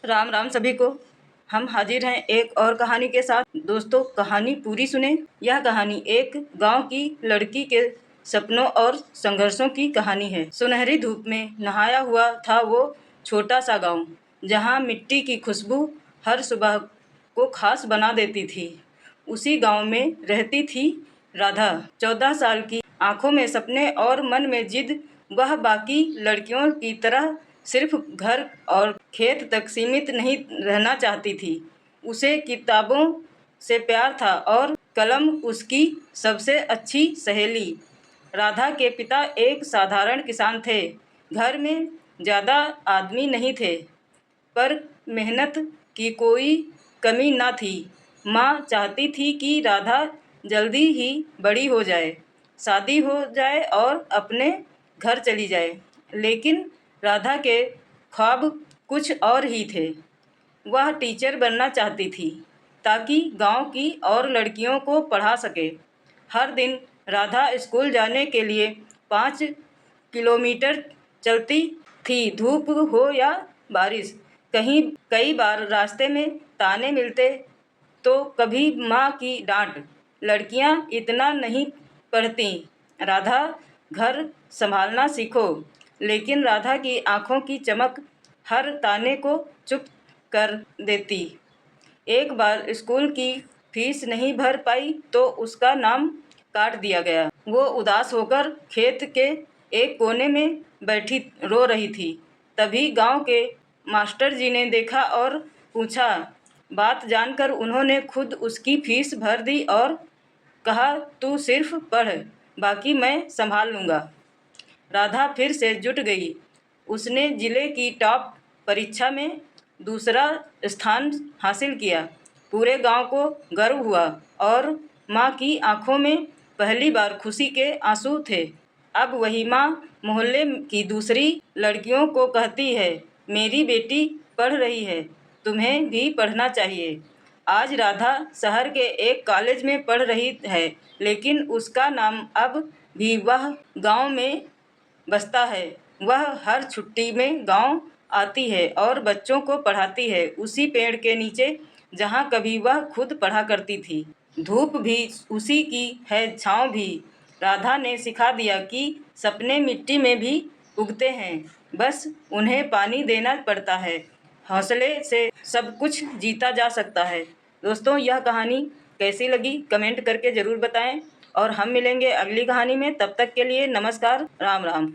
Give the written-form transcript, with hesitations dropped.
राम राम सभी को। हम हाजिर हैं एक और कहानी के साथ। दोस्तों, कहानी पूरी सुने। यह कहानी एक गांव की लड़की के सपनों और संघर्षों की कहानी है। सुनहरी धूप में नहाया हुआ था वो छोटा सा गांव, जहां मिट्टी की खुशबू हर सुबह को खास बना देती थी। उसी गांव में रहती थी राधा, 14 साल की। आंखों में सपने और मन में जिद। वह बाकी लड़कियों की तरह सिर्फ घर और खेत तक सीमित नहीं रहना चाहती थी। उसे किताबों से प्यार था और कलम उसकी सबसे अच्छी सहेली। राधा के पिता एक साधारण किसान थे। घर में ज़्यादा आदमी नहीं थे, पर मेहनत की कोई कमी न थी। माँ चाहती थी कि राधा जल्दी ही बड़ी हो जाए, शादी हो जाए और अपने घर चली जाए। लेकिन राधा के ख्वाब कुछ और ही थे। वह टीचर बनना चाहती थी, ताकि गांव की और लड़कियों को पढ़ा सके। हर दिन राधा स्कूल जाने के लिए 5 किलोमीटर चलती थी, धूप हो या बारिश। कई बार रास्ते में ताने मिलते, तो कभी माँ की डांट। लड़कियाँ इतना नहीं पढ़ती, राधा घर संभालना सीखो। लेकिन राधा की आंखों की चमक हर ताने को चुप कर देती। एक बार स्कूल की फीस नहीं भर पाई तो उसका नाम काट दिया गया। वो उदास होकर खेत के एक कोने में बैठी रो रही थी। तभी गांव के मास्टर जी ने देखा और पूछा। बात जानकर उन्होंने खुद उसकी फीस भर दी और कहा, तू सिर्फ पढ़, बाकी मैं संभाल लूँगा। राधा फिर से जुट गई। उसने जिले की टॉप परीक्षा में दूसरा स्थान हासिल किया। पूरे गांव को गर्व हुआ और माँ की आंखों में पहली बार खुशी के आंसू थे। अब वही माँ मोहल्ले की दूसरी लड़कियों को कहती है, मेरी बेटी पढ़ रही है, तुम्हें भी पढ़ना चाहिए। आज राधा शहर के एक कॉलेज में पढ़ रही है, लेकिन उसका नाम अब भी वह गांव में बसता है। वह हर छुट्टी में गांव आती है और बच्चों को पढ़ाती है, उसी पेड़ के नीचे जहां कभी वह खुद पढ़ा करती थी। धूप भी उसी की है, छाँव भी। राधा ने सिखा दिया कि सपने मिट्टी में भी उगते हैं, बस उन्हें पानी देना पड़ता है। हौसले से सब कुछ जीता जा सकता है। दोस्तों, यह कहानी कैसी लगी कमेंट करके ज़रूर बताएं और हम मिलेंगे अगली कहानी में। तब तक के लिए नमस्कार, राम राम।